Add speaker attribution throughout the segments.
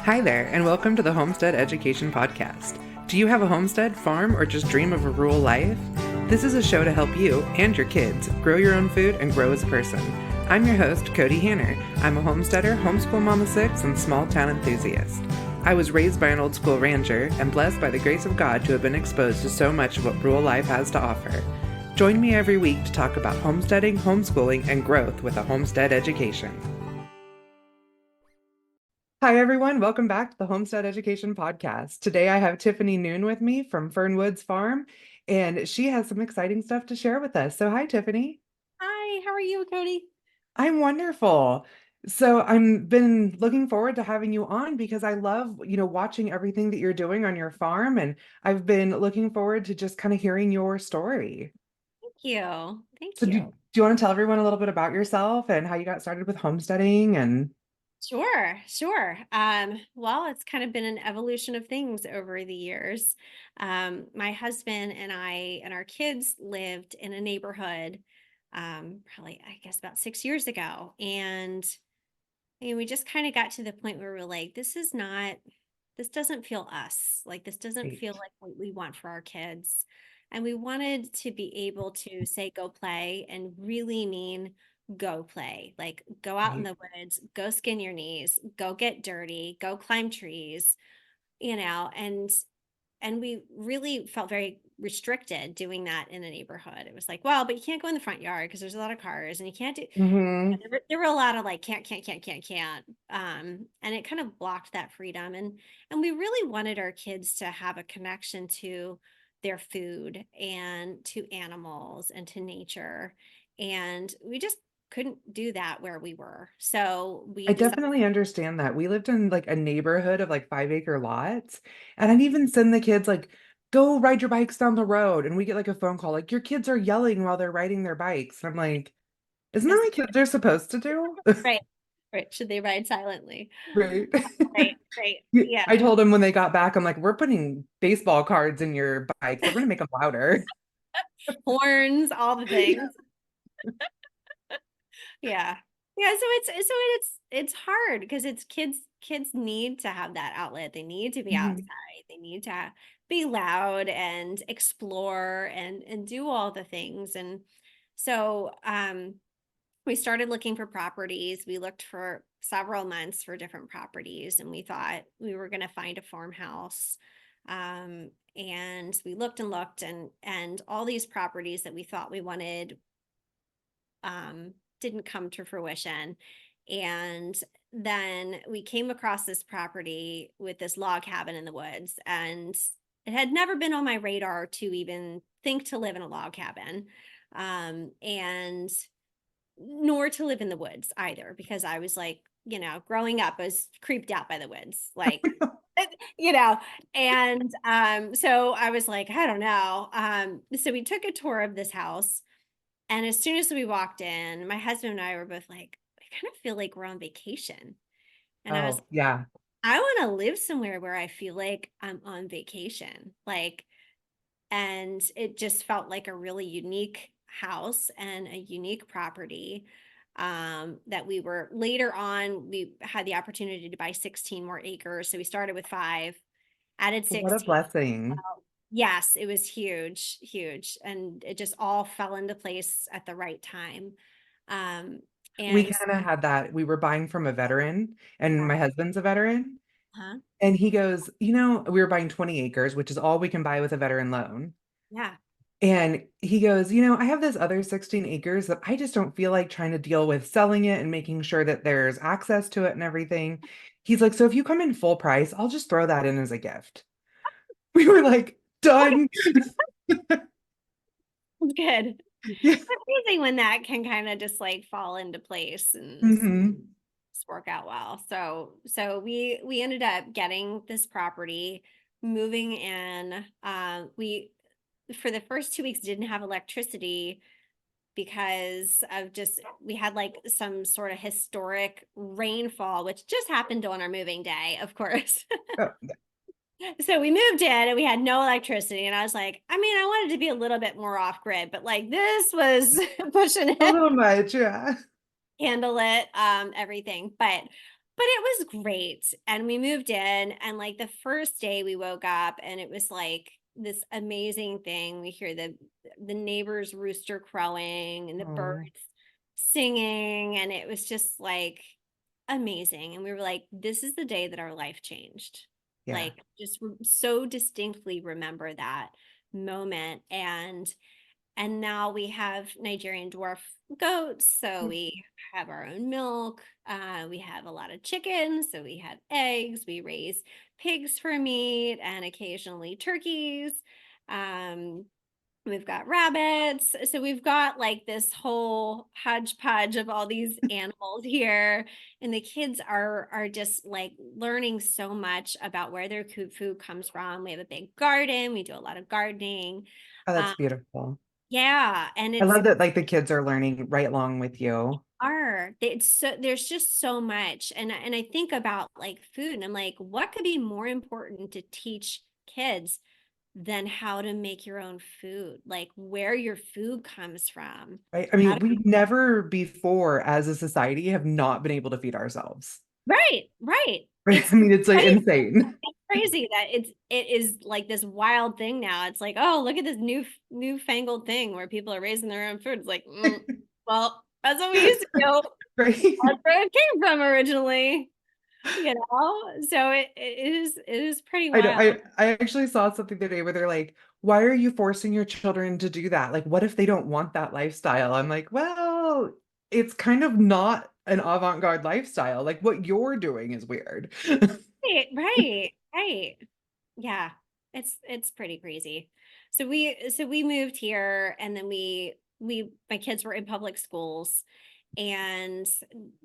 Speaker 1: Hi there, and welcome to the Homestead Education Podcast. Do you have a homestead, farm, or just dream of a rural life? This is a show to help you and your kids grow your own food and grow as a person. I'm your host, Kody Hanner. I'm a homesteader, homeschool mom of six, and small town enthusiast. I was raised by an old school rancher and blessed by the grace of God to have been exposed to so much of what rural life has to offer. Join me every week to talk about homesteading, homeschooling, and growth with a homestead education. Hi, everyone. Welcome back to the Homestead Education Podcast. Today, I have Tiffany Noone with me from Fernwoods Farm, and she has some exciting stuff to share with us. So, hi, Tiffany.
Speaker 2: Hi, how are you, Kody?
Speaker 1: I'm wonderful. So, I've been looking forward to having you on because I love, watching everything that you're doing on your farm, and I've been looking forward to just kind of hearing your story.
Speaker 2: Thank you. Thank
Speaker 1: So, do
Speaker 2: you.
Speaker 1: you want to tell everyone a little bit about yourself and how you got started with homesteading and
Speaker 2: Sure. Well, it's kind of been an evolution of things over the years. My husband and I and our kids lived in a neighborhood, probably, I guess, about 6 years ago. And we just kind of got to the point where we're like, this doesn't feel us. Like, this doesn't feel
Speaker 1: Great.
Speaker 2: like what we want for our kids. And we wanted to be able to say, go play, and really mean go play. Like, go out in
Speaker 1: Right.
Speaker 2: the woods, go skin your knees, go get dirty, go climb trees, and we really felt very restricted doing that in a neighborhood. It was like, well, but you can't go in the front yard because there's a lot of cars, and you can't do.
Speaker 1: Mm-hmm.
Speaker 2: There were a lot of like can't. And it kind of blocked that freedom. And we really wanted our kids to have a connection to their food and to animals and to nature. And we just couldn't do that where we were. So we
Speaker 1: I
Speaker 2: decided.
Speaker 1: definitely understand that. We lived in like a neighborhood of like 5 acre lots. And I'd even send the kids like, go ride your bikes down the road. And we get like a phone call, like, your kids are yelling while they're riding their bikes. And I'm like, isn't that
Speaker 2: Yes,
Speaker 1: what kids are supposed to do?
Speaker 2: right, right. Should they ride silently?
Speaker 1: Right.
Speaker 2: Right. Yeah.
Speaker 1: I told them when they got back, I'm like, we're putting baseball cards in your bikes. We're going to make them louder.
Speaker 2: Horns, all the things. Yeah. Yeah, so it's hard because it's kids need to have that outlet. They need to be outside.
Speaker 1: Mhm.
Speaker 2: They need to be loud and explore and do all the things. And so we started looking for properties. We looked for several months for different properties, and we thought we were going to find a farmhouse. And we looked and looked, and all these properties that we thought we wanted didn't come to fruition. And then we came across this property with this log cabin in the woods, and it had never been on my radar to even think to live in a log cabin, and nor to live in the woods either, because I was like, growing up, I was creeped out by the woods, like, you know, and so I was like, I don't know. So we took a tour of this house, and as soon as we walked in, my husband and I were both like, I kind of feel like we're on vacation. And I was,
Speaker 1: Oh, yeah.
Speaker 2: I want to live somewhere where I feel like I'm on vacation. Like, and it just felt like a really unique house and a unique property. That we were later on, we had the opportunity to buy 16 more acres. So we started with 5, added
Speaker 1: What a
Speaker 2: 16.
Speaker 1: blessing.
Speaker 2: Yes, it was huge, huge. And it just all fell into place at the right time. Um,
Speaker 1: We
Speaker 2: and
Speaker 1: kind of had that. We were buying from a veteran, and my husband's a veteran.
Speaker 2: huh?
Speaker 1: And he goes, we were buying 20 acres, which is all we can buy with a veteran loan.
Speaker 2: Yeah.
Speaker 1: And he goes, I have this other 16 acres that I just don't feel like trying to deal with selling it and making sure that there's access to it and everything. He's like, so if you come in full price, I'll just throw that in as a gift. We were like, done.
Speaker 2: It's good.
Speaker 1: Yeah.
Speaker 2: It's amazing when that can kind of just like fall into place and
Speaker 1: Hmm.
Speaker 2: just work out well. So we ended up getting this property, moving in. We for the first 2 weeks didn't have electricity because of just we had like some sort of historic rainfall, which just happened on our moving day, of course. So we moved in and we had no electricity. And I was like, I mean, I wanted to be a little bit more off grid, but like this was pushing
Speaker 1: A
Speaker 2: it,
Speaker 1: little much, yeah.
Speaker 2: handle it, everything. But but it was great. And we moved in, and like the first day we woke up and it was like this amazing thing. We hear the neighbor's rooster crowing and the birds
Speaker 1: Oh,
Speaker 2: singing, and it was just like amazing. And we were like, this is the day that our life changed.
Speaker 1: yeah.
Speaker 2: Like, just so distinctly remember that moment. And now we have Nigerian dwarf goats, so we have our own milk. We have a lot of chickens, so we have eggs. We raise pigs for meat and occasionally turkeys. Um, we've got rabbits. So we've got like this whole hodgepodge of all these animals here. And the kids are just like learning so much about where their food comes from. We have a big garden. We do a lot of gardening.
Speaker 1: Oh, that's
Speaker 2: Um,
Speaker 1: beautiful.
Speaker 2: yeah, and
Speaker 1: I
Speaker 2: it's
Speaker 1: love that like the kids are learning right along with you.
Speaker 2: it's so there's just so much. And I think about like food and I'm like, what could be more important to teach kids than how to make your own food, like where your food comes from,
Speaker 1: Right? I
Speaker 2: how
Speaker 1: mean,
Speaker 2: to
Speaker 1: we never before as a society have not been able to feed ourselves.
Speaker 2: right.
Speaker 1: Right? I mean, it's like
Speaker 2: Crazy.
Speaker 1: insane.
Speaker 2: It's crazy that it is like this wild thing now. It's like, oh, look at this newfangled thing where people are raising their own food. It's like, well, that's what we used to do.
Speaker 1: Right?
Speaker 2: That's where it came from originally, So it is pretty
Speaker 1: I know.
Speaker 2: wild.
Speaker 1: I actually saw something the other day where they're like, why are you forcing your children to do that? Like, what if they don't want that lifestyle? I'm like, well, it's kind of not an avant-garde lifestyle. Like what you're doing is weird.
Speaker 2: Right. Yeah, it's pretty crazy. So we moved here, and then we my kids were in public schools, and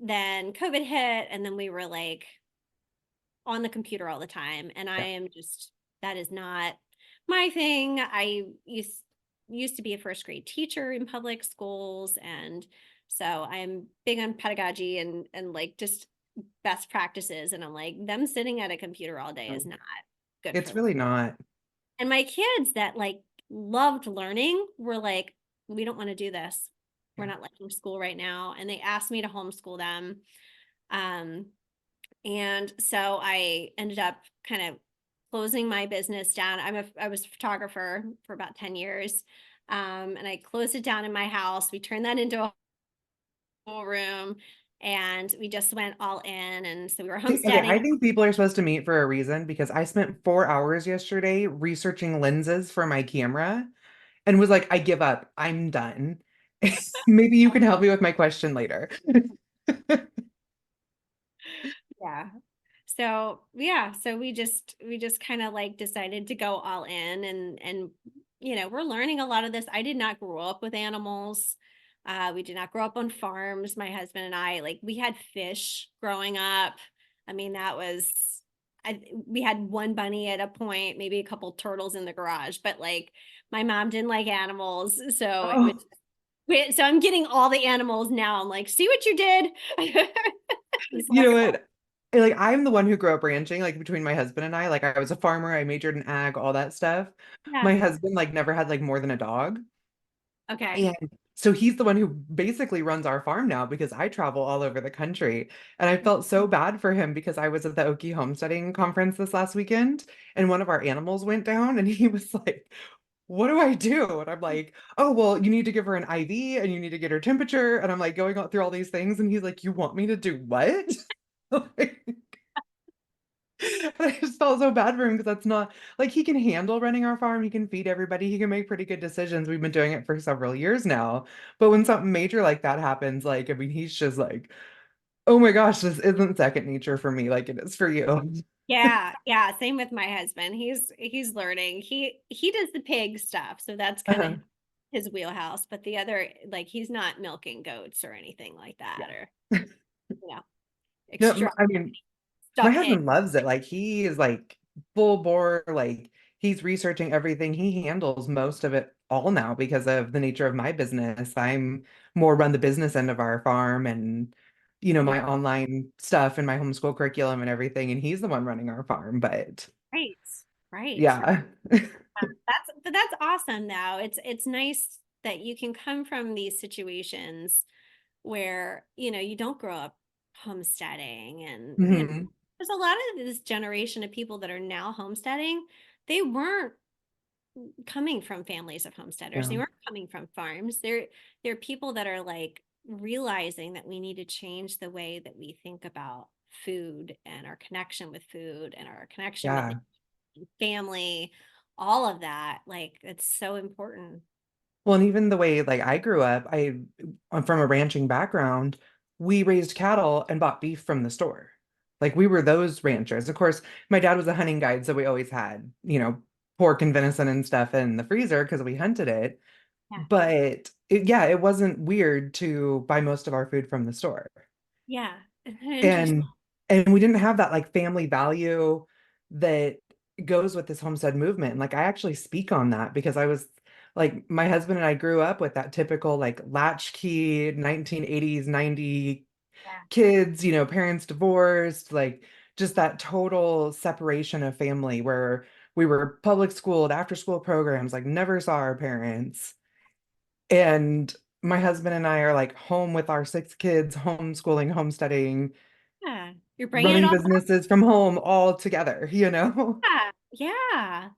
Speaker 2: then COVID hit, and then we were like on the computer all the time. And I
Speaker 1: Yeah.
Speaker 2: am just that is not my thing. I used to be a first grade teacher in public schools, and so I'm big on pedagogy and like just best practices. And I'm like, them sitting at a computer all day is
Speaker 1: No,
Speaker 2: not good for
Speaker 1: it's
Speaker 2: them.
Speaker 1: really not.
Speaker 2: And my kids that like loved learning were like, we don't want to do this. We're
Speaker 1: Yeah.
Speaker 2: not liking school right now. And they asked me to homeschool them. Um, and so I ended up kind of closing my business down. I was a photographer for about 10 years. And I closed it down in my house. We turned that into a whole room, and we just went all in. And so we were
Speaker 1: Okay,
Speaker 2: homesteading.
Speaker 1: I think people are supposed to meet for a reason because I spent 4 hours yesterday researching lenses for my camera and was like, I give up. I'm done. Maybe you can help me with my question later.
Speaker 2: Yeah. So yeah, so we just kind of like decided to go all in, and we're learning a lot of this. I did not grow up with animals. We did not grow up on farms. My husband and I, like, we had fish growing up. I mean, that was we had one bunny at a point, maybe a couple turtles in the garage, but like my mom didn't like animals, so it was
Speaker 1: Oh,
Speaker 2: so I'm getting all the animals now. I'm like, see what you did? He's
Speaker 1: you
Speaker 2: like,
Speaker 1: know what? Like I'm the one who grew up ranching, like between my husband and I. Like I was a farmer, I majored in ag, all that stuff.
Speaker 2: yeah,
Speaker 1: My husband like never had like more than a dog.
Speaker 2: okay.
Speaker 1: And so he's the one who basically runs our farm now because I travel all over the country. And I felt so bad for him because I was at the Okie Homesteading conference this last weekend and one of our animals went down and he was like, what do I do? And I'm like, oh, well, you need to give her an IV and you need to get her temperature. And I'm like going through all these things. And he's like, you want me to do what? Like, and I just felt so bad for him because that's not like he can handle running our farm. He can feed everybody. He can make pretty good decisions. We've been doing it for several years now. But when something major like that happens, like, I mean, he's just like, oh my gosh, this isn't second nature for me like it is for you.
Speaker 2: Yeah, same with my husband. He's learning. He does the pig stuff, so that's kind of
Speaker 1: Uh-huh.
Speaker 2: his wheelhouse. But the other, like, he's not milking goats or anything like that,
Speaker 1: Yeah.
Speaker 2: or you know,
Speaker 1: No,
Speaker 2: extra
Speaker 1: I mean, my
Speaker 2: stuffed egg.
Speaker 1: husband loves it. Like he is like full bore, like he's researching everything. He handles most of it all now because of the nature of my business. I'm more run the business end of our farm and
Speaker 2: Yeah,
Speaker 1: my online stuff and my homeschool curriculum and everything. And he's the one running our farm. But
Speaker 2: right, right.
Speaker 1: yeah.
Speaker 2: That's awesome though. It's nice that you can come from these situations where you don't grow up homesteading. And,
Speaker 1: Hmm.
Speaker 2: there's a lot of this generation of people that are now homesteading. They weren't coming from families of homesteaders. They
Speaker 1: Yeah.
Speaker 2: weren't coming from farms. They're people that are like realizing that we need to change the way that we think about food and our connection with food and our connection with
Speaker 1: Yeah.
Speaker 2: family, all of that. Like it's so important.
Speaker 1: Well, and even the way like I grew up, I'm from a ranching background. We raised cattle and bought beef from the store. Like we were those ranchers. Of course, my dad was a hunting guide, so we always had, pork and venison and stuff in the freezer because we hunted it.
Speaker 2: Yeah.
Speaker 1: But yeah, it wasn't weird to buy most of our food from the store.
Speaker 2: Yeah. Interesting.
Speaker 1: And we didn't have that like family value that goes with this homestead movement. Like I actually speak on that because I was like my husband and I grew up with that typical like latchkey 1980s 90
Speaker 2: Yeah.
Speaker 1: kids, parents divorced, like just that total separation of family where we were public schooled after school programs, like never saw our parents. And my husband and I are like home with our 6 kids, homeschooling, homesteading,
Speaker 2: Yeah. You're bringing it
Speaker 1: running
Speaker 2: all
Speaker 1: businesses from home all together.
Speaker 2: back. Yeah.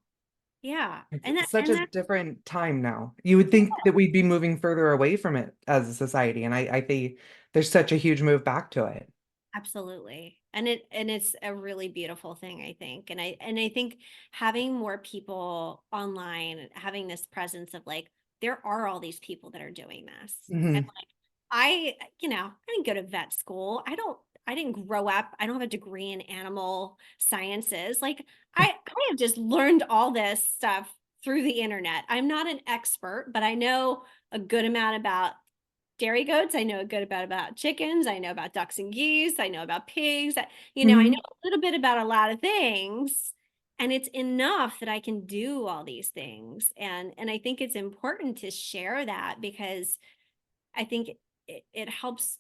Speaker 2: Yeah. And that
Speaker 1: It's such
Speaker 2: and
Speaker 1: a
Speaker 2: that
Speaker 1: different time now. You would think that we'd be moving further away from it as a society. And I think there's such a huge move back to it.
Speaker 2: absolutely. And it's a really beautiful thing, I think. And I think having more people online, having this presence of like, there are all these people that are doing this. And
Speaker 1: Hmm.
Speaker 2: like I didn't go to vet school. I didn't grow up. I don't have a degree in animal sciences. Like I have just learned all this stuff through the internet. I'm not an expert, but I know a good amount about dairy goats. I know a good about chickens. I know about ducks and geese. I know about pigs. I know
Speaker 1: Hmm.
Speaker 2: a little bit about a lot of things. And it's enough that I can do all these things. And I think it's important to share that because I think it helps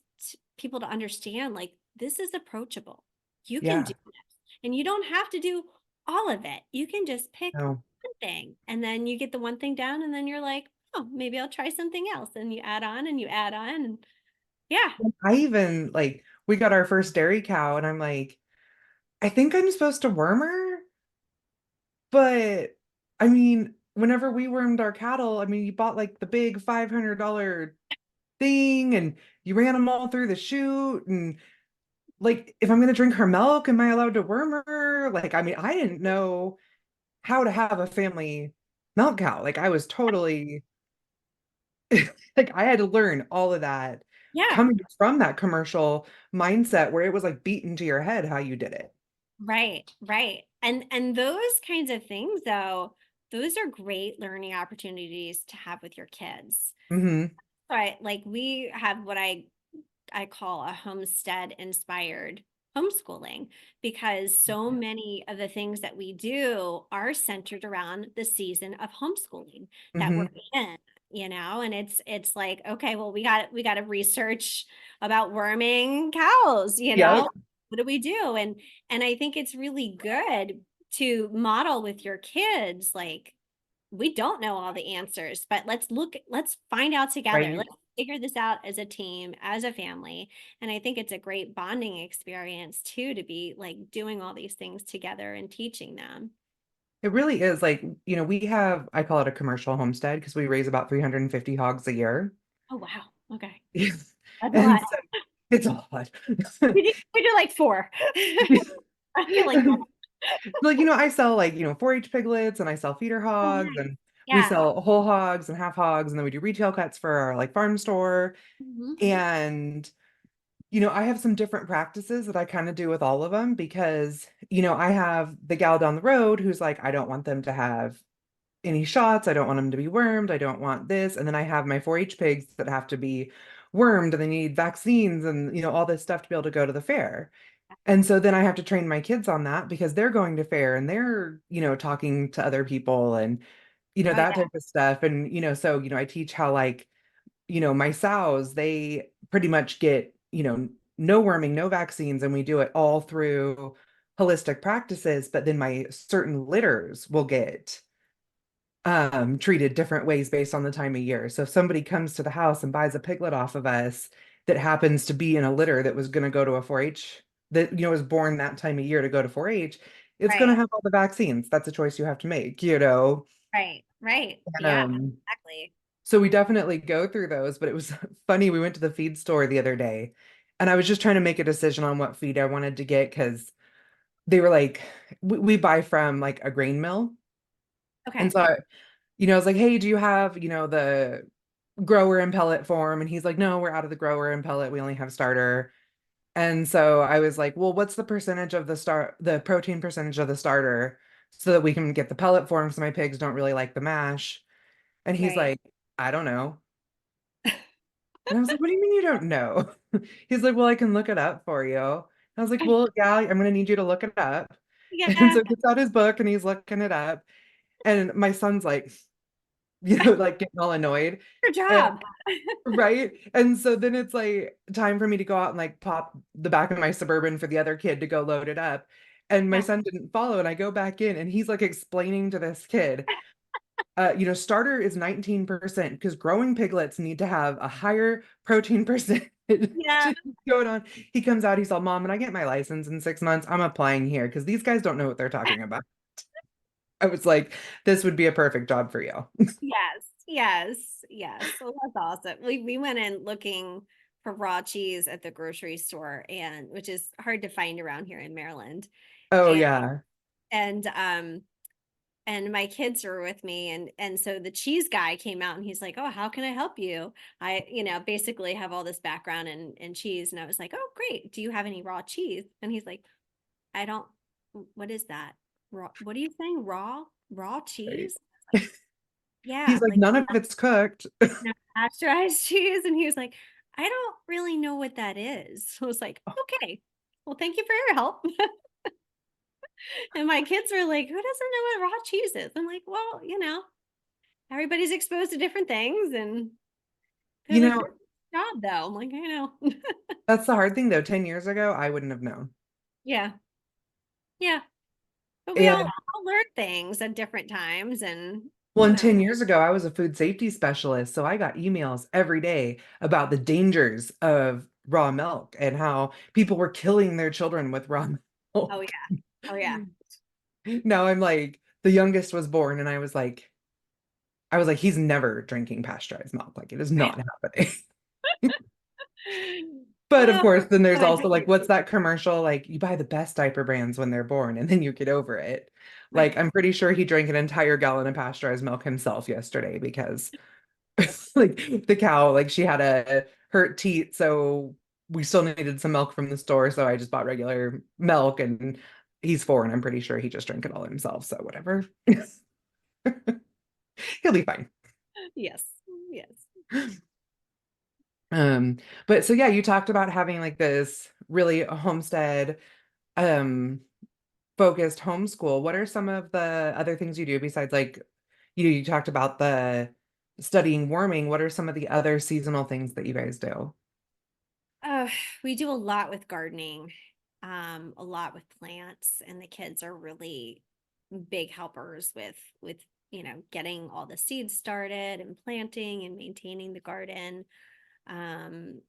Speaker 2: people to understand like this is approachable. You can
Speaker 1: Yeah.
Speaker 2: do this. And you don't have to do all of it. You can just pick
Speaker 1: No.
Speaker 2: one thing and then you get the one thing down and then you're like, oh, maybe I'll try something else. And you add on and you add on. And yeah,
Speaker 1: I even like we got our first dairy cow and I'm like, I think I'm supposed to worm her, but I mean, whenever we wormed our cattle, I mean, you bought like the big $500 thing and you ran them all through the chute and like if I'm gonna drink her milk, am I allowed to worm her? Like, I mean, I didn't know how to have a family milk cow. Like I was totally like I had to learn all of that
Speaker 2: yeah,
Speaker 1: coming from that commercial mindset where it was like beaten to your head how you did it.
Speaker 2: right, right. And those kinds of things though, those are great learning opportunities to have with your kids.
Speaker 1: Hmm.
Speaker 2: Right. Like we have what I call a homestead inspired homeschooling because so many of the things that we do are centered around the season of homeschooling that we're
Speaker 1: Hmm.
Speaker 2: in, and it's like, okay, well, we got to research about worming cows,
Speaker 1: Yep.
Speaker 2: what do we do? And I think it's really good to model with your kids like we don't know all the answers, but let's find out together.
Speaker 1: Right.
Speaker 2: Let's figure this out as a team, as a family. And I think it's a great bonding experience too, to be like doing all these things together and teaching them.
Speaker 1: It really is like, we have, I call it a commercial homestead because we raise about 350 hogs a year.
Speaker 2: Oh, wow. Okay.
Speaker 1: Yes.
Speaker 2: That's a
Speaker 1: And
Speaker 2: lot.
Speaker 1: so it's a lot.
Speaker 2: We do like four. I feel like that.
Speaker 1: Like, I sell like, 4-H piglets and I sell feeder
Speaker 2: Oh,
Speaker 1: hogs
Speaker 2: nice.
Speaker 1: and we
Speaker 2: Yeah.
Speaker 1: sell whole hogs and half hogs and then we do retail cuts for our like farm store.
Speaker 2: Mhm.
Speaker 1: And, I have some different practices that I kind of do with all of them because, I have the gal down the road who's like, I don't want them to have any shots. I don't want them to be wormed. I don't want this. And then I have my 4-H pigs that have to be wormed and they need vaccines and, all this stuff to be able to go to the fair. And so then I have to train my kids on that because they're going to fair and they're, talking to other people and,
Speaker 2: Oh,
Speaker 1: that
Speaker 2: yeah.
Speaker 1: type of stuff. And, so, I teach how like, my sows, they pretty much get, no worming, no vaccines, and we do it all through holistic practices. But then my certain litters will get treated different ways based on the time of year. So if somebody comes to the house and buys a piglet off of us, that happens to be in a litter that was going to go to a 4-H that was born that time of year to go to 4-H, it's going to
Speaker 2: Right.
Speaker 1: have all the vaccines. That's a choice you have to make.
Speaker 2: Right. Right.
Speaker 1: And,
Speaker 2: Yeah, exactly.
Speaker 1: so we definitely go through those, but it was funny. We went to the feed store the other day and I was just trying to make a decision on what feed I wanted to get because they were like, we buy from like a grain mill. And
Speaker 2: Okay.
Speaker 1: so, I was like, hey, do you have, the grower and pellet form? And he's like, no, we're out of the grower and pellet. We only have starter. And so I was like, well, what's the percentage of the protein percentage of the starter so that we can get the pellet form because my pigs don't really like the mash. And he's
Speaker 2: Right.
Speaker 1: like, I don't know. And I was like, what do you mean you don't know? He's like, well, I can look it up for you. I was like, well, yeah, I'm going to need you to look it up. And
Speaker 2: Yeah.
Speaker 1: so he gets out his book and he's looking it up. And my son's like, like getting all annoyed.
Speaker 2: Good
Speaker 1: And
Speaker 2: job.
Speaker 1: right. And so then it's like time for me to go out and like pop the back of my Suburban for the other kid to go load it up. And my
Speaker 2: Yeah.
Speaker 1: son didn't follow. And I go back in and he's like explaining to this kid, starter is 19% because growing piglets need to have a higher protein percentage.
Speaker 2: Yeah.
Speaker 1: Going on. He comes out, he's all, Mom, when I get my license in 6 months, I'm applying here because these guys don't know what they're talking about. I was like, this would be a perfect job for you.
Speaker 2: Yes. Yes. Yes. So that's awesome. We went in looking for raw cheese at the grocery store, and which is hard to find around here in Maryland.
Speaker 1: Oh,
Speaker 2: And
Speaker 1: yeah.
Speaker 2: and um and my kids were with me, and so the cheese guy came out and he's like, oh, how can I help you? I basically have all this background in cheese, and I was like, oh, great, do you have any raw cheese? And he's like, I don't. What is that? Raw, what are you saying? Raw
Speaker 1: Right.
Speaker 2: cheese? I was like, yeah,
Speaker 1: He's like,
Speaker 2: like
Speaker 1: none of it's cooked.
Speaker 2: pasteurized cheese. And he was like, I don't really know what that is. So I was like, okay, well, thank you for your help. And my kids were like, who doesn't know what raw cheese is? I'm like, well, everybody's exposed to different things. And they're
Speaker 1: You
Speaker 2: like,
Speaker 1: know,
Speaker 2: that's a job though. I'm like, I know.
Speaker 1: that's the hard thing though. 10 years ago, I wouldn't have known.
Speaker 2: Yeah. Yeah. But we all,
Speaker 1: And
Speaker 2: all learn things at different times. And,
Speaker 1: well, and 10 years ago, I was a food safety specialist. So I got emails every day about the dangers of raw milk and how people were killing their children with raw
Speaker 2: oh, yeah.
Speaker 1: milk.
Speaker 2: Oh, yeah.
Speaker 1: Now I'm like, the youngest was born, and I was like, he's never drinking pasteurized milk. Like, it is not happening. But of
Speaker 2: Oh,
Speaker 1: course, then there's
Speaker 2: but I
Speaker 1: also
Speaker 2: think
Speaker 1: like, what's that commercial? Like, you buy the best diaper brands when they're born and then you get over it. Like,
Speaker 2: right.
Speaker 1: I'm pretty sure he drank an entire gallon of pasteurized milk himself yesterday because like the cow, like she had a hurt teat, so we still needed some milk from the store. So I just bought regular milk and he's 4 and I'm pretty sure he just drank it all himself. So whatever. He'll be fine.
Speaker 2: Yes. Yes.
Speaker 1: Um, but so yeah, you talked about having like this really homestead um focused homeschool. What are some of the other things you do besides like you talked about the studying warming. What are some of the other seasonal things that you guys do?
Speaker 2: Uh, we do a lot with gardening, a lot with plants, and the kids are really big helpers with getting all the seeds started and planting and maintaining the garden. And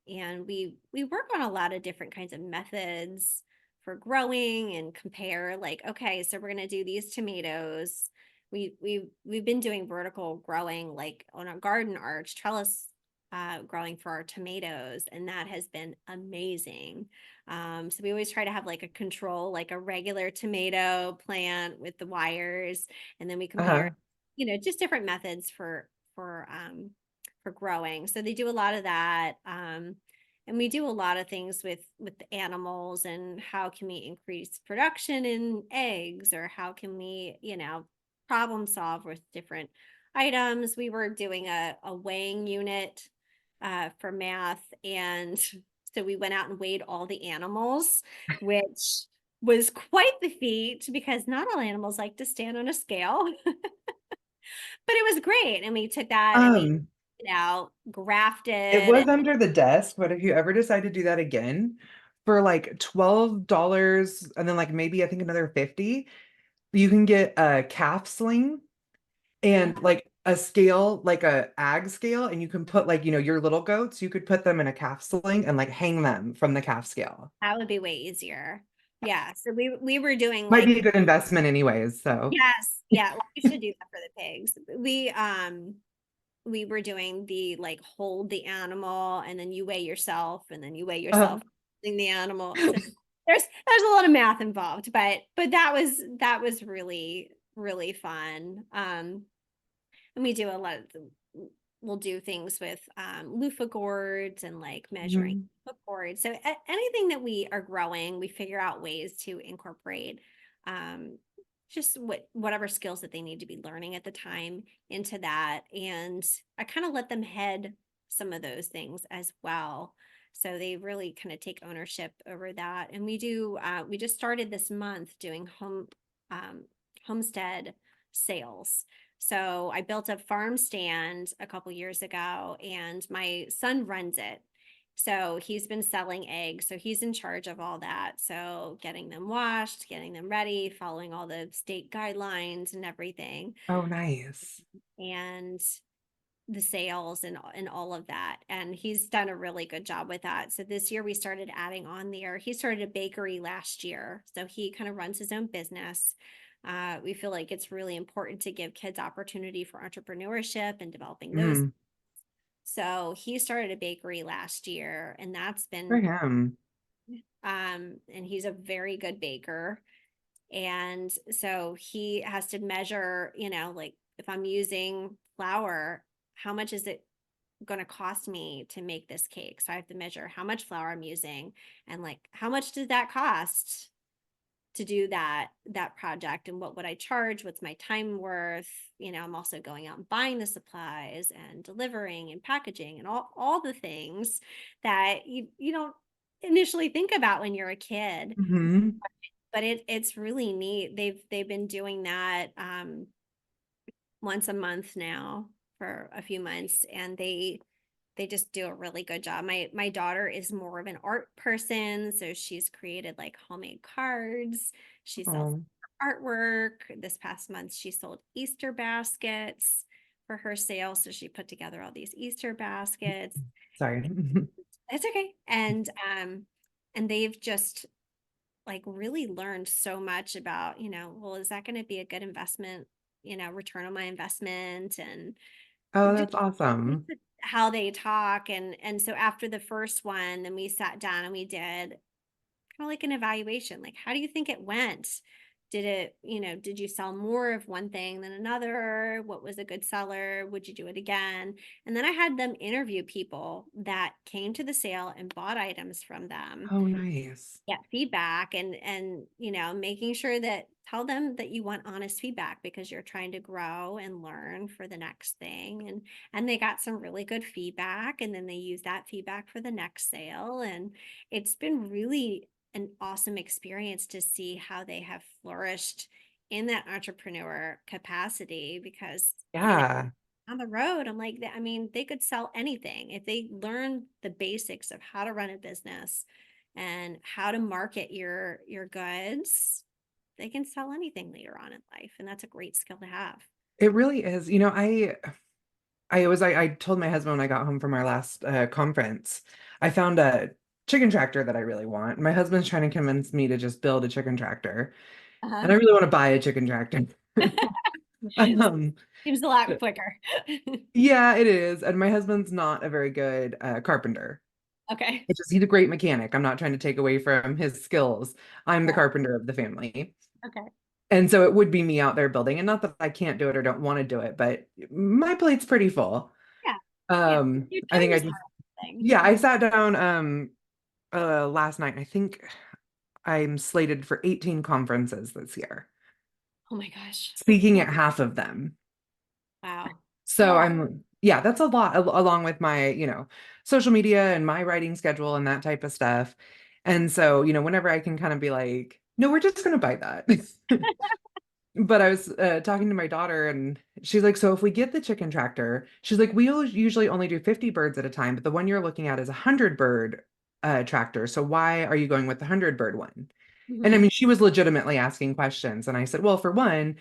Speaker 2: we work on a lot of different kinds of methods for growing and compare, like, okay, so we're gonna do these tomatoes. We've been doing vertical growing, like on a garden arch trellis, growing for our tomatoes, and that has been amazing. So we always try to have like a control, like a regular tomato plant with the wires, and then we compare,
Speaker 1: Uh-huh.
Speaker 2: just different methods for growing. So they do a lot of that. And we do a lot of things with the animals, and how can we increase production in eggs, or how can we, problem solve with different items. We were doing a weighing unit for math, and so we went out and weighed all the animals, which was quite the feat because not all animals like to stand on a scale. But it was great. And we took that and we,
Speaker 1: Um, it
Speaker 2: grafted.
Speaker 1: was under the desk, but if you ever decide to do that again for like $12 and then like maybe I think another 50, you can get a calf sling.
Speaker 2: Yeah.
Speaker 1: And like a scale, like a ag scale, and you can put like, your little goats, you could put them in a calf sling and like hang them from the calf scale.
Speaker 2: That would be way easier. Yeah. So we were doing
Speaker 1: Might
Speaker 2: like,
Speaker 1: be a good investment anyways, so.
Speaker 2: yes, yeah, we should do that for the pigs. We were doing the like hold the animal and then you weigh yourself and then you weigh
Speaker 1: Uh,
Speaker 2: yourself holding the animal. So there's a lot of math involved, but that was really really fun. And we do a lot of we'll do things with loofah gourds and like measuring
Speaker 1: mhm.
Speaker 2: hook cords. So anything that we are growing, we figure out ways to incorporate um, just whatever skills that they need to be learning at the time into that. And I kind of let them head some of those things as well. So they really kind of take ownership over that. And we just started this month doing um, homestead sales. So I built a farm stand a couple years ago and my son runs it. So he's been selling eggs. So he's in charge of all that. So getting them washed, getting them ready, following all the state guidelines and everything.
Speaker 1: Oh, nice.
Speaker 2: And the sales and all of that. And he's done a really good job with that. So this year we started adding on there. He started a bakery last year. So he kind of runs his own business. We feel like it's really important to give kids opportunity for entrepreneurship and developing those.
Speaker 1: Mm,
Speaker 2: So he started a bakery last year and that's
Speaker 1: for
Speaker 2: been
Speaker 1: him.
Speaker 2: and he's a very good baker. And so he has to measure, like if I'm using flour, how much is it going to cost me to make this cake? So I have to measure how much flour I'm using and like how much does that cost to do that project and what would I charge? What's my time worth? I'm also going out and buying the supplies and delivering and packaging and all the things that you don't initially think about when you're a kid,
Speaker 1: Hmm.
Speaker 2: but it's really neat. They've been doing that once a month now for a few months, and they just do a really good job. My daughter is more of an art person, so she's created like homemade cards. She sells
Speaker 1: Oh,
Speaker 2: artwork. This past month, she sold Easter baskets for her sale, so she put together all these Easter baskets.
Speaker 1: sorry.
Speaker 2: It's okay, and they've just like really learned so much about, well, is that going to be a good investment, return on my investment and
Speaker 1: Oh,
Speaker 2: just
Speaker 1: that's awesome.
Speaker 2: how they talk. And so after the first one, then we sat down and we did kind of like an evaluation. Like, how do you think it went? Did you sell more of one thing than another? What was a good seller? Would you do it again? And then I had them interview people that came to the sale and bought items from them,
Speaker 1: Oh, nice.
Speaker 2: get feedback, and making sure that tell them that you want honest feedback because you're trying to grow and learn for the next thing. And they got some really good feedback and then they use that feedback for the next sale. And it's been really an awesome experience to see how they have flourished in that entrepreneur capacity because
Speaker 1: Yeah.
Speaker 2: on the road, I'm like, I mean, they could sell anything if they learn the basics of how to run a business and how to market your goods. They can sell anything later on in life, and that's a great skill to have.
Speaker 1: It really is. I told my husband when I got home from our last conference, I found a chicken tractor that I really want. My husband's trying to convince me to just build a chicken tractor,
Speaker 2: Uh-huh.
Speaker 1: and I really want to buy a chicken tractor. Um,
Speaker 2: Seems a lot quicker.
Speaker 1: yeah, it is. And my husband's not a very good carpenter.
Speaker 2: Okay.
Speaker 1: He's a great mechanic. I'm not trying to take away from his skills. I'm the
Speaker 2: Yeah.
Speaker 1: carpenter of the family.
Speaker 2: Okay.
Speaker 1: And so it would be me out there building. And not that I can't do it or don't want to do it, but my plate's pretty full.
Speaker 2: Yeah. Yeah. You're
Speaker 1: I
Speaker 2: doing
Speaker 1: think
Speaker 2: the
Speaker 1: I just,
Speaker 2: smart thing.
Speaker 1: yeah, I sat down last night. I think I'm slated for 18 conferences this year,
Speaker 2: Oh my gosh.
Speaker 1: speaking at half of them.
Speaker 2: Wow. It's a
Speaker 1: So
Speaker 2: lot.
Speaker 1: yeah, that's a lot along with my, social media and my writing schedule and that type of stuff. And so, whenever I can kind of be like, no, we're just going to buy that. But I was talking to my daughter and she's like, so if we get the chicken tractor, she's like, we usually only do 50 birds at a time, but the one you're looking at is a 100 bird tractor. So why are you going with the 100 bird one? And I
Speaker 2: Mhm.
Speaker 1: mean, she was legitimately asking questions. And I said, well, for one,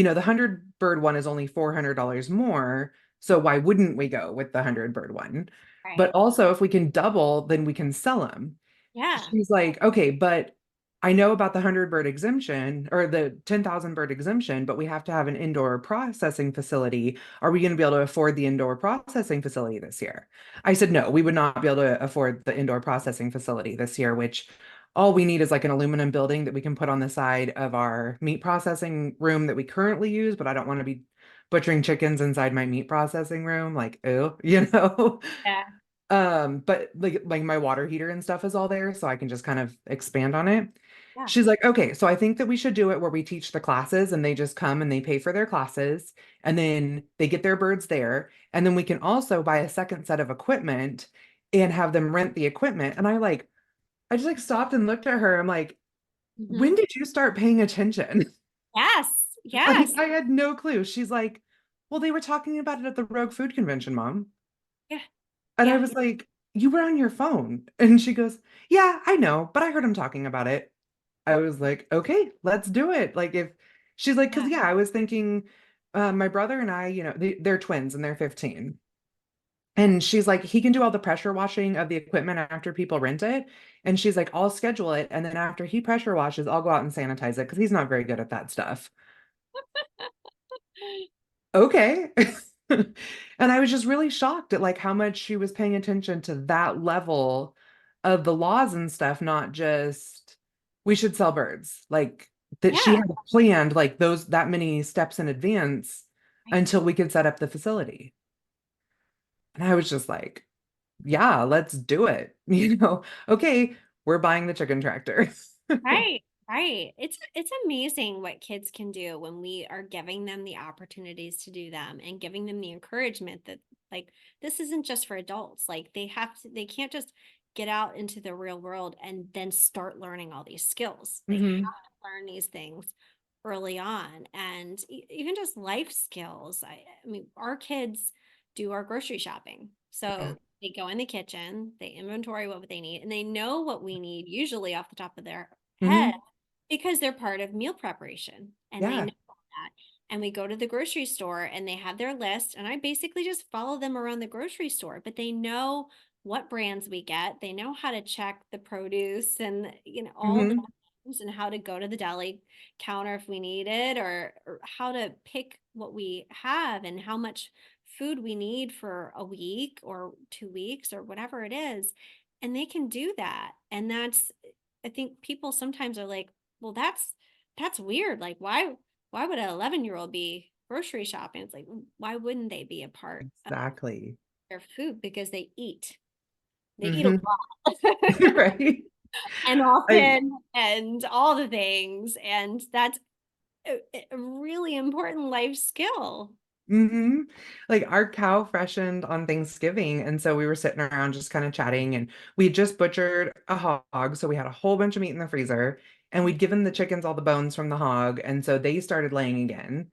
Speaker 1: the 100 bird one is only $400 more. So why wouldn't we go with the 100 bird one? But
Speaker 2: Right.
Speaker 1: also, if we can double, then we can sell them.
Speaker 2: Yeah.
Speaker 1: She's like, okay, but I know about the 100 bird exemption or the 10,000 bird exemption, but we have to have an indoor processing facility. Are we going to be able to afford the indoor processing facility this year? I said, no, we would not be able to afford the indoor processing facility this year, which all we need is like an aluminum building that we can put on the side of our meat processing room that we currently use, but I don't want to be butchering chickens inside my meat processing room. Like, oh,
Speaker 2: Yeah.
Speaker 1: But like my water heater and stuff is all there, so I can just kind of expand on it.
Speaker 2: Yeah.
Speaker 1: She's like, okay, so I think that we should do it where we teach the classes and they just come and they pay for their classes and then they get their birds there. And then we can also buy a second set of equipment and have them rent the equipment. And I just like stopped and looked at her. I'm like, when
Speaker 2: Hmm.
Speaker 1: did you start paying attention?
Speaker 2: Yes.
Speaker 1: Like
Speaker 2: Yes.
Speaker 1: I had no clue. She's like, well, they were talking about it at the Rogue Food Convention, Mom.
Speaker 2: Yeah.
Speaker 1: And I
Speaker 2: Yeah.
Speaker 1: was like, you were on your phone. And she goes, yeah, I know, but I heard him talking about it. I was like, okay, let's do it. Like if she's like, because
Speaker 2: Yeah.
Speaker 1: yeah, I was thinking, my brother and I, they're twins and they're 15. And she's like, he can do all the pressure washing of the equipment after people rent it. And she's like, I'll schedule it. And then after he pressure washes, I'll go out and sanitize it because he's not very good at that stuff. Okay. And I was just really shocked at like how much she was paying attention to that level of the laws and stuff, not just we should sell birds. Like that she
Speaker 2: Yeah.
Speaker 1: had planned like those that many steps in advance
Speaker 2: Right.
Speaker 1: until we could set up the facility. And I was just like, yeah, let's do it. Okay, we're buying the chicken tractor.
Speaker 2: Right. Right. It's amazing what kids can do when we are giving them the opportunities to do them and giving them the encouragement that like this isn't just for adults. Like they can't just get out into the real world and then start learning all these skills. They have
Speaker 1: Hmm.
Speaker 2: to learn these things early on and even just life skills. I mean, our kids do our grocery shopping.
Speaker 1: Yeah.
Speaker 2: So they go in the kitchen, they inventory what they need, and they know what we need usually off the top of their head
Speaker 1: Hmm.
Speaker 2: because they're part of meal preparation and they
Speaker 1: Yeah.
Speaker 2: know that. And we go to the grocery store and they have their list, and I basically just follow them around the grocery store, but they know what brands we get. They know how to check the produce and all the
Speaker 1: Hmm.
Speaker 2: things and how to go to the deli counter if we need it or how to pick what we have and how much food we need for a week or 2 weeks or whatever it is. And they can do that. And that's I think people sometimes are like, well, that's weird. Like, why would an 11-year-old be grocery shopping? It's like, why wouldn't they be a part of
Speaker 1: Exactly.
Speaker 2: their food because they eat. They eat a
Speaker 1: Hmm.
Speaker 2: lot
Speaker 1: Right.
Speaker 2: and
Speaker 1: I
Speaker 2: often and all the things. And that's a really important life skill.
Speaker 1: hmm Like our cow freshened on Thanksgiving. And so we were sitting around just kind of chatting and we just butchered a hog. So we had a whole bunch of meat in the freezer and we'd given the chickens all the bones from the hog. And so they started laying again.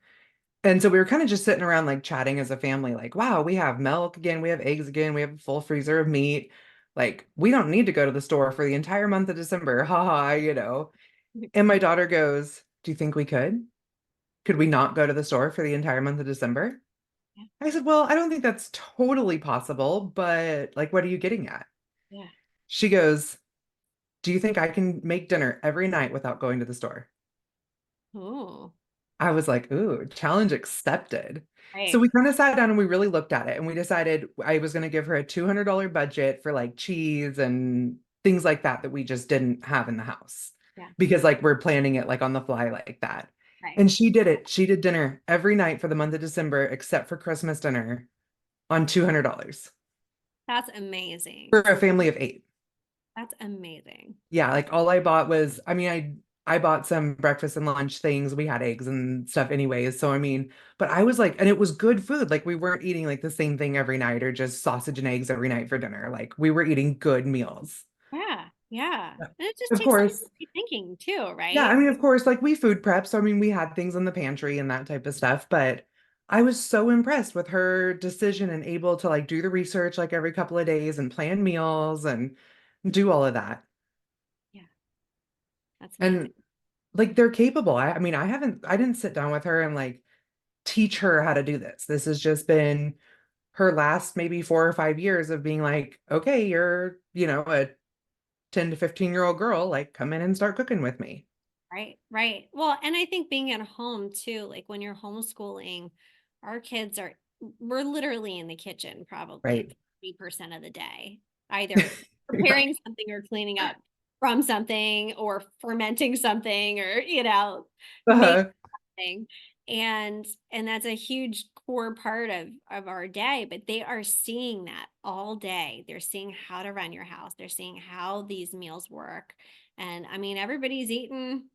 Speaker 1: And so we were kind of just sitting around like chatting as a family, like, wow, we have milk again, we have eggs again, we have a full freezer of meat. Like, we don't need to go to the store for the entire month of December. Ha ha. And my daughter goes, do you think we could? Could we not go to the store for the entire month of December?
Speaker 2: Yeah,
Speaker 1: I said, well, I don't think that's totally possible, but like, what are you getting at?
Speaker 2: yeah.
Speaker 1: She goes, do you think I can make dinner every night without going to the store?
Speaker 2: Oh,
Speaker 1: I was like, ooh, challenge accepted. So
Speaker 2: right.
Speaker 1: we kind of sat down and we really looked at it and we decided I was going to give her a $200 budget for like cheese and things like that that we just didn't have in the house
Speaker 2: Yeah,
Speaker 1: because like we're planning it like on the fly like that.
Speaker 2: right.
Speaker 1: And she did it. She did dinner every night for the month of December except for Christmas dinner on $200
Speaker 2: That's
Speaker 1: for
Speaker 2: amazing.
Speaker 1: a family of 8.
Speaker 2: That's amazing.
Speaker 1: Yeah, like all I bought was, I mean, I bought some breakfast and lunch things. We had eggs and stuff anyways. So I mean, but I was like, and it was good food. Like we weren't eating like the same thing every night or just sausage and eggs every night for dinner. Like we were eating good meals.
Speaker 2: Yeah, yeah.
Speaker 1: Yeah.
Speaker 2: And it just
Speaker 1: Of
Speaker 2: takes some
Speaker 1: course.
Speaker 2: thinking too,
Speaker 1: Yeah, I
Speaker 2: right?
Speaker 1: mean, of course, like we food prep. So I mean, we had things in the pantry and that type of stuff, but I was so impressed with her decision and able to like do the research like every couple of days and plan meals and do all of that.
Speaker 2: Yeah, that's
Speaker 1: And
Speaker 2: amazing.
Speaker 1: like they're capable. I mean, I didn't sit down with her and like teach her how to do this. This has just been her last maybe 4 or 5 years of being like, okay, you're, a 10 to 15-year-old girl, like come in and start cooking with me.
Speaker 2: Right, right. Well, and I think being at home too, like when you're homeschooling, our kids are, we're literally in the kitchen probably
Speaker 1: Right.
Speaker 2: 50% of the day, either
Speaker 1: Yeah.
Speaker 2: preparing something or cleaning up from something or fermenting something or, making
Speaker 1: Uh-huh.
Speaker 2: something. And that's a huge core part of our day, but they are seeing that all day. They're seeing how to run your house. They're seeing how these meals work. And I mean, everybody's eating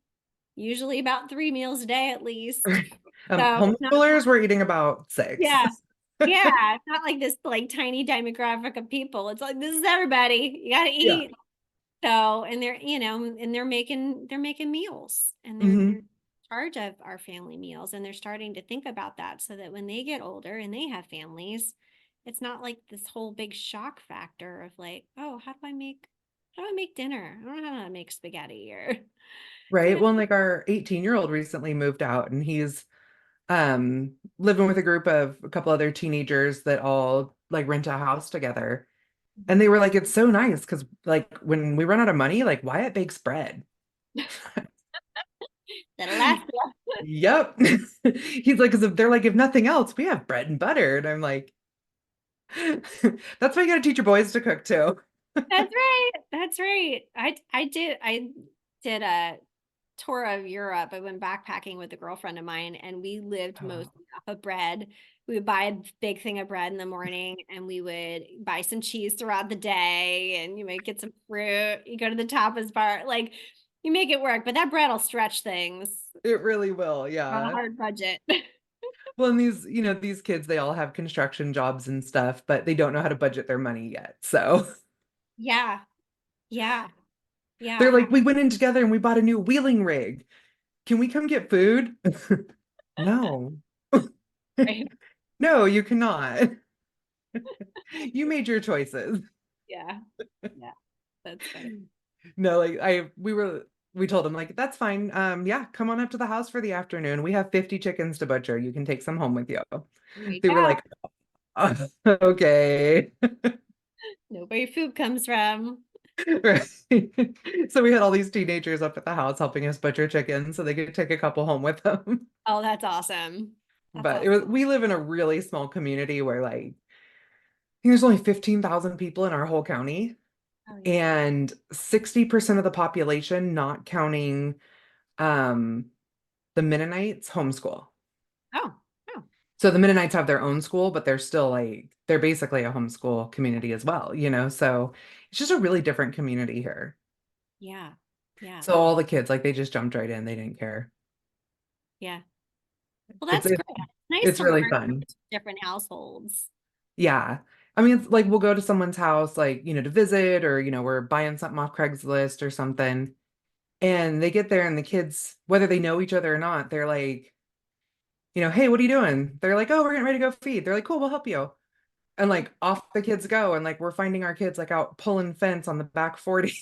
Speaker 2: usually about 3 meals a day at least. So it's not,
Speaker 1: Homeschoolers were eating about six.
Speaker 2: yeah. Yeah, it's not like this like tiny demographic of people. It's like this is everybody. You gotta
Speaker 1: Yeah.
Speaker 2: eat. So and they're making meals and they're
Speaker 1: Hmm.
Speaker 2: in charge of our family meals and they're starting to think about that so that when they get older and they have families, it's not like this whole big shock factor of like, oh, how do I make dinner? I don't know how to make spaghetti or you
Speaker 1: Right.
Speaker 2: know.
Speaker 1: Well, and like our 18-year-old recently moved out and he's living with a group of a couple other teenagers that all like rent a house together. And they were like, it's so nice because like when we run out of money, like Wyatt bakes bread.
Speaker 2: That'll last you.
Speaker 1: Yep. He's like, because if they're like, if nothing else, we have bread and butter. And I'm like, that's why you gotta teach your boys to cook too.
Speaker 2: That's right. That's right. I did a tour of Europe. I went backpacking with a girlfriend of mine and we lived
Speaker 1: Oh,
Speaker 2: mostly off of bread. We would buy a big thing of bread in the morning and we would buy some cheese throughout the day and you might get some fruit. You go to the tapas bar, like you make it work, but that bread will stretch things
Speaker 1: it really will.
Speaker 2: on a
Speaker 1: Yeah.
Speaker 2: hard budget.
Speaker 1: Well, and these kids, they all have construction jobs and stuff, but they don't know how to budget their money yet. So
Speaker 2: Yeah. Yeah.
Speaker 1: they're
Speaker 2: Yeah.
Speaker 1: like, we went in together and we bought a new wheeling rig. Can we come get food? No.
Speaker 2: Right.
Speaker 1: No, you cannot. You made your choices.
Speaker 2: Yeah. Yeah. That's funny.
Speaker 1: No, like we told them like that's fine. Yeah, come on up to the house for the afternoon. We have 50 chickens to butcher. You can take some home with you.
Speaker 2: There you
Speaker 1: They were
Speaker 2: go.
Speaker 1: like, okay.
Speaker 2: Know where your food comes from.
Speaker 1: Right. So we had all these teenagers up at the house helping us butcher chickens so they could take a couple home with them.
Speaker 2: Oh, that's awesome. That's
Speaker 1: But
Speaker 2: awesome.
Speaker 1: we live in a really small community where like I think there's only 15,000 people in our whole county
Speaker 2: Oh yeah.
Speaker 1: and 60% of the population, not counting um the Mennonites, homeschool.
Speaker 2: Oh, oh,
Speaker 1: So the Mennonites have their own school, but they're still like they're basically a homeschool community as well. So it's just a really different community here.
Speaker 2: yeah, yeah,
Speaker 1: So all the kids, like they just jumped right in. They didn't care.
Speaker 2: yeah. Well,
Speaker 1: It's
Speaker 2: that's
Speaker 1: it,
Speaker 2: great. It's nice
Speaker 1: it's
Speaker 2: to
Speaker 1: really
Speaker 2: learn
Speaker 1: fun.
Speaker 2: different households.
Speaker 1: Yeah. I mean, it's like we'll go to someone's house, like, to visit, or, we're buying something off Craigslist or something. And they get there and the kids, whether they know each other or not, they're like, hey, what are you doing? They're like, oh, we're getting ready to go feed. They're like, cool, we'll help you. And like off the kids go. And like we're finding our kids like out pulling fence on the back 40.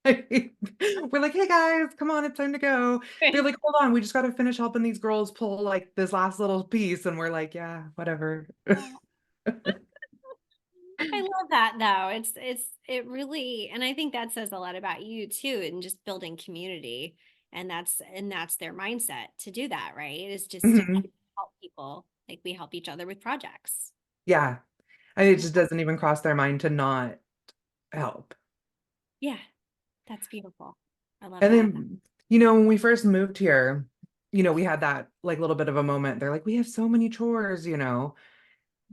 Speaker 1: We're like, hey guys, come on, it's time to go. They're like, hold on, we just got to finish helping these girls pull like this last little piece. And we're like, yeah, whatever.
Speaker 2: Oh, I love that though. It really, and I think that says a lot about you too, and just building community. And that's their mindset to do that, right? Is just to
Speaker 1: Mhm.
Speaker 2: help people. Like we help each other with projects.
Speaker 1: Yeah. And it just doesn't even cross their mind to not help.
Speaker 2: Yeah, that's beautiful. I love
Speaker 1: And
Speaker 2: that.
Speaker 1: then, when we first moved here, we had that like little bit of a moment. They're like, we have so many chores.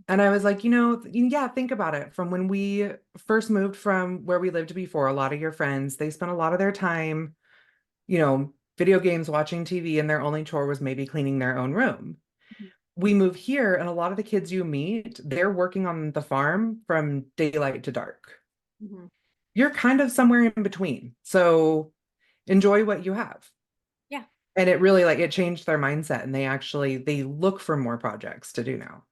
Speaker 1: And I was like, yeah, think about it. From when we first moved from where we lived before, a lot of your friends, they spent a lot of their time, video games, watching TV, and their only chore was maybe cleaning their own room.
Speaker 2: Mhm,
Speaker 1: We move here, and a lot of the kids you meet, they're working on the farm from daylight to dark.
Speaker 2: mhm.
Speaker 1: You're kind of somewhere in between. So enjoy what you have.
Speaker 2: Yeah,
Speaker 1: And it really like it changed their mindset and they look for more projects to do now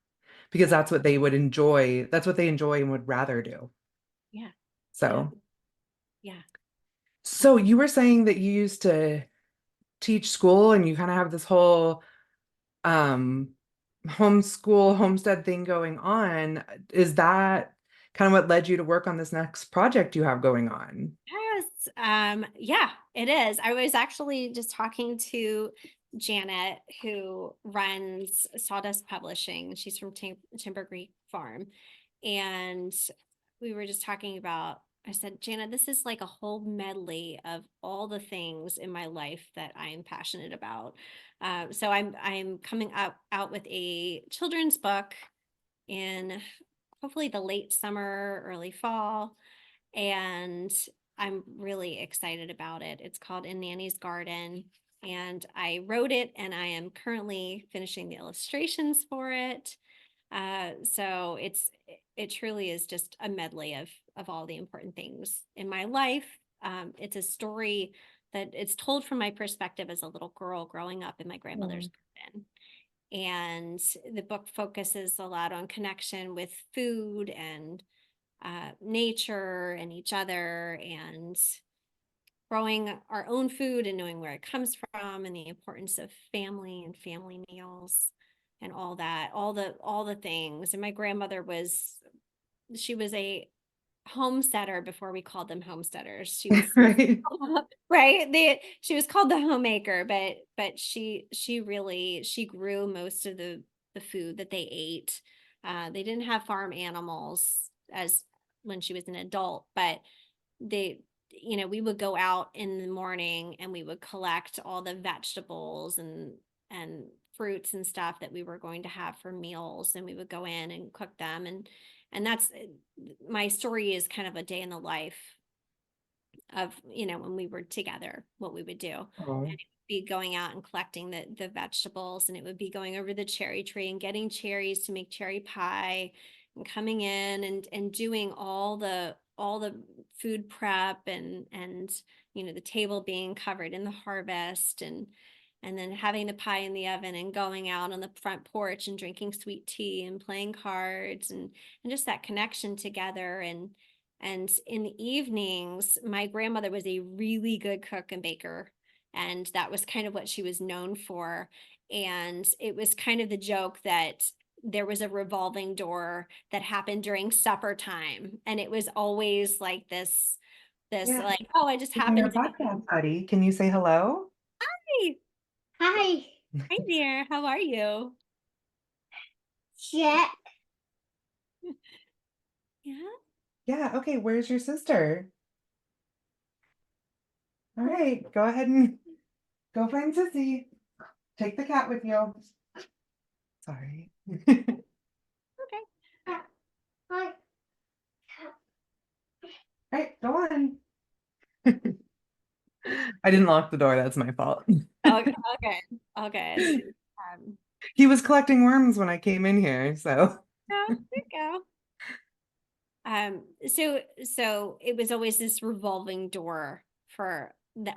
Speaker 1: because
Speaker 2: yeah,
Speaker 1: that's what they would enjoy. That's what they enjoy and would rather do.
Speaker 2: yeah, yeah,
Speaker 1: So,
Speaker 2: yeah.
Speaker 1: so you were saying that you used to teach school and you kind of have this whole um homeschool homestead thing going on. Is that kind of what led you to work on this next project you have going on?
Speaker 2: Yes. Yeah, it is. I was actually just talking to Janet, who runs Sawdust Publishing. She's from Timber Creek Farm. And we were just talking about, I said, Janet, this is like a whole medley of all the things in my life that I'm passionate about. So I'm coming out with a children's book in hopefully the late summer, early fall, and I'm really excited about it. It's called In Nanny's Garden, and I wrote it, and I am currently finishing the illustrations for it. So it truly is just a medley of all the important things in my life. It's a story that it's told from my perspective as a little girl growing up in my grandmother's garden. And the book focuses a lot on connection with food and nature and each other, and growing our own food and knowing where it comes from, and the importance of family and family meals and all that, all the things. And my grandmother she was a homesteader before we called them homesteaders. She was
Speaker 1: Right.
Speaker 2: right. She was called the homemaker, but she grew most of the food that they ate. They didn't have farm animals as when she was an adult, but they, we would go out in the morning and we would collect all the vegetables and fruits and stuff that we were going to have for meals, and we would go in and cook them. And that's my story, is kind of a day in the life of, when we were together, what we would do. And
Speaker 1: Oh.
Speaker 2: it would be going out and collecting the vegetables, and it would be going over the cherry tree and getting cherries to make cherry pie, and coming in and doing all the food prep, and the table being covered in the harvest, and then having the pie in the oven and going out on the front porch and drinking sweet tea and playing cards, and just that connection together. And in the evenings, my grandmother was a really good cook and baker, and that was kind of what she was known for. And it was kind of the joke that there was a revolving door that happened during supper time, and it was always like this
Speaker 1: Yeah,
Speaker 2: like, oh, I just
Speaker 1: on
Speaker 2: happened
Speaker 1: your
Speaker 2: to be.
Speaker 1: podcast, buddy. Can you say hello?
Speaker 2: Hi,
Speaker 3: Hi.
Speaker 2: hi there. How are you?
Speaker 3: Check.
Speaker 2: Yeah.
Speaker 1: Yeah, okay, where's your sister? All right, go ahead and go find Sissy. Take the cat with you. Sorry.
Speaker 2: Okay.
Speaker 3: Hi.
Speaker 1: All right, go on. I didn't lock the door, that's my fault.
Speaker 2: Okay. Okay. Okay.
Speaker 1: He was collecting worms when I came in here, so.
Speaker 2: Oh, there you go. So it was always this revolving door for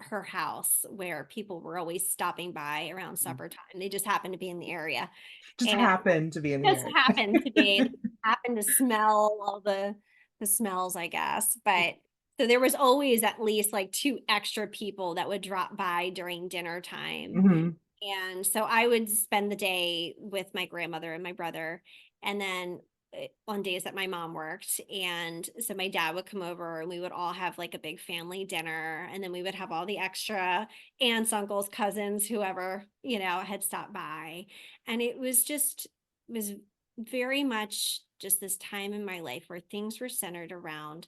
Speaker 2: her house, where people were always stopping by around supper time. They just happened to be in the area,
Speaker 1: Just
Speaker 2: and
Speaker 1: happened to be in the
Speaker 2: just
Speaker 1: area.
Speaker 2: happened to be, happened to smell all the smells, I guess. But so there was always at least like two extra people that would drop by during dinner time.
Speaker 1: Mhm.
Speaker 2: And so I would spend the day with my grandmother and my brother. And then on days that my mom worked. And so my dad would come over, and we would all have like a big family dinner. And then we would have all the extra aunts, uncles, cousins, whoever, had stopped by. And it was very much just this time in my life where things were centered around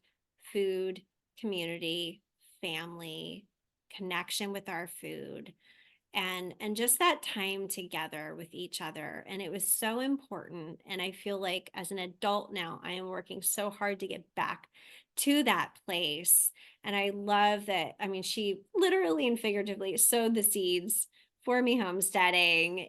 Speaker 2: food, community, family, connection with our food, and just that time together with each other. And it was so important. And I feel like as an adult now, I am working so hard to get back to that place. And I love that. I mean, she literally and figuratively sowed the seeds for me homesteading.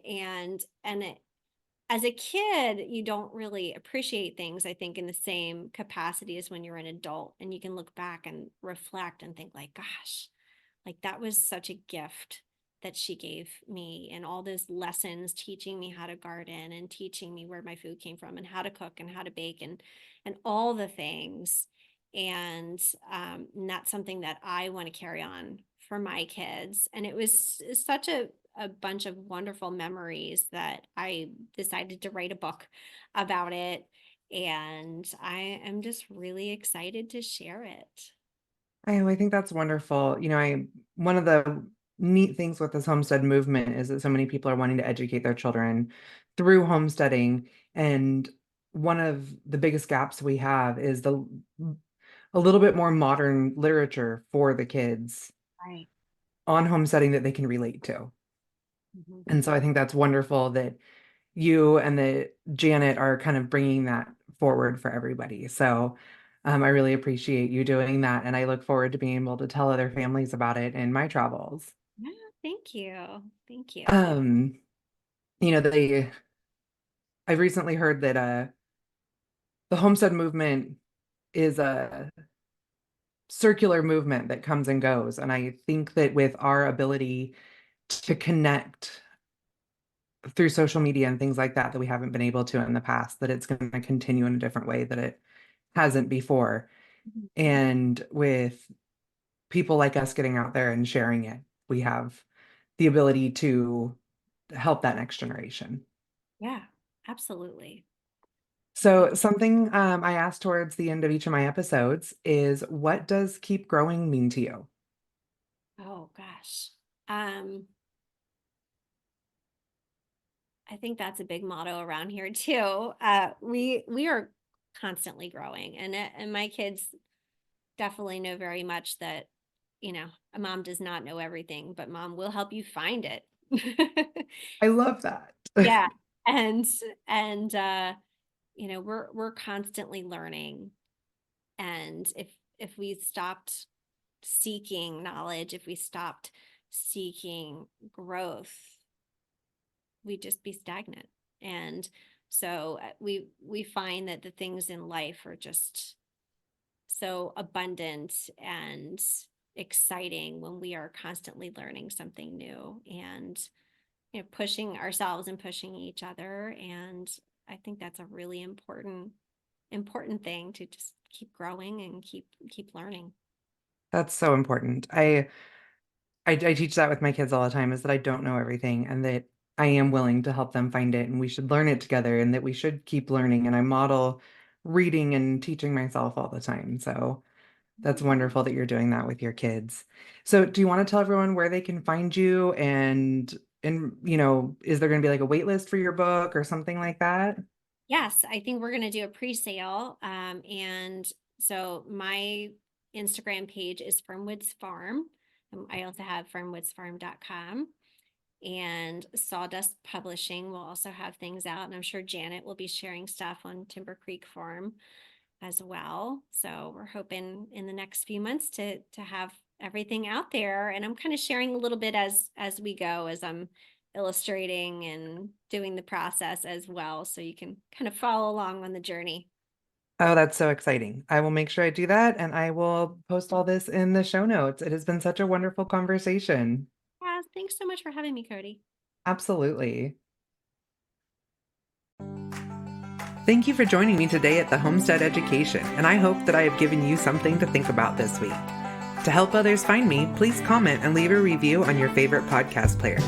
Speaker 2: As a kid, you don't really appreciate things, I think, in the same capacity as when you're an adult, and you can look back and reflect and think like, gosh, like that was such a gift that she gave me, and all those lessons teaching me how to garden and teaching me where my food came from and how to cook and how to bake and all the things. And that's something that I want to carry on for my kids. And it was such a bunch of wonderful memories that I decided to write a book about it. And I am just really excited to share it.
Speaker 1: I think that's wonderful. One of the neat things with this homestead movement is that so many people are wanting to educate their children through homesteading. And one of the biggest gaps we have is a little bit more modern literature for the kids
Speaker 2: Right.
Speaker 1: on homesteading that they can relate to.
Speaker 2: Mhm.
Speaker 1: And so I think that's wonderful that you and that Janet are kind of bringing that forward for everybody. So I really appreciate you doing that. And I look forward to being able to tell other families about it in my travels.
Speaker 2: Yeah, thank you. Thank you.
Speaker 1: Um, I've recently heard that the homestead movement is a circular movement that comes and goes. And I think that with our ability to connect through social media and things like that we haven't been able to in the past, that it's going to continue in a different way that it hasn't before.
Speaker 2: Mhm.
Speaker 1: And with people like us getting out there and sharing it, we have the ability to help that next generation.
Speaker 2: Yeah, absolutely.
Speaker 1: So something I asked towards the end of each of my episodes is, what does keep growing mean to you?
Speaker 2: Oh gosh. Um, I think that's a big motto around here too. We are constantly growing, and my kids definitely know very much that a mom does not know everything, but mom will help you find it.
Speaker 1: I love that.
Speaker 2: Yeah, and we're constantly learning, and if we stopped seeking knowledge, if we stopped seeking growth, we'd just be stagnant. And so we find that the things in life are just so abundant and exciting when we are constantly learning something new and pushing ourselves and pushing each other. And I think that's a really important thing, to just keep growing and keep learning.
Speaker 1: That's so important. I teach that with my kids all the time, is that I don't know everything and that I am willing to help them find it and we should learn it together and that we should keep learning. And I model reading and teaching myself all the time. So that's wonderful that you're doing that with your kids. So do you want to tell everyone where they can find you, and is there going to be like a wait list for your book or something like that?
Speaker 2: Yes, I think we're going to do a pre-sale. And so my Instagram page is Fernwoods Farm. I also have fernwoodsfarm.com, and Sawdust Publishing will also have things out. And I'm sure Janet will be sharing stuff on Timber Creek Farm as well. So we're hoping in the next few months to have everything out there. And I'm kind of sharing a little bit as we go, as I'm illustrating and doing the process as well, so you can kind of follow along on the journey.
Speaker 1: Oh, that's so exciting. I will make sure I do that and I will post all this in the show notes. It has been such a wonderful conversation.
Speaker 2: Yeah, thanks so much for having me, Kody.
Speaker 1: Absolutely. Thank you for joining me today at the Homestead Education, and I hope that I have given you something to think about this week. To help others find me, please comment and leave a review on your favorite podcast player.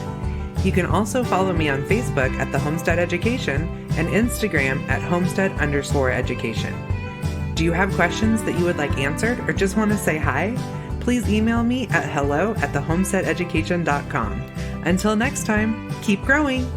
Speaker 1: You can also follow me on Facebook at the Homestead Education and Instagram at homestead_education. Do you have questions that you would like answered or just want to say hi? Please email me at hello@thehomesteadeducation.com. Until next time, keep growing.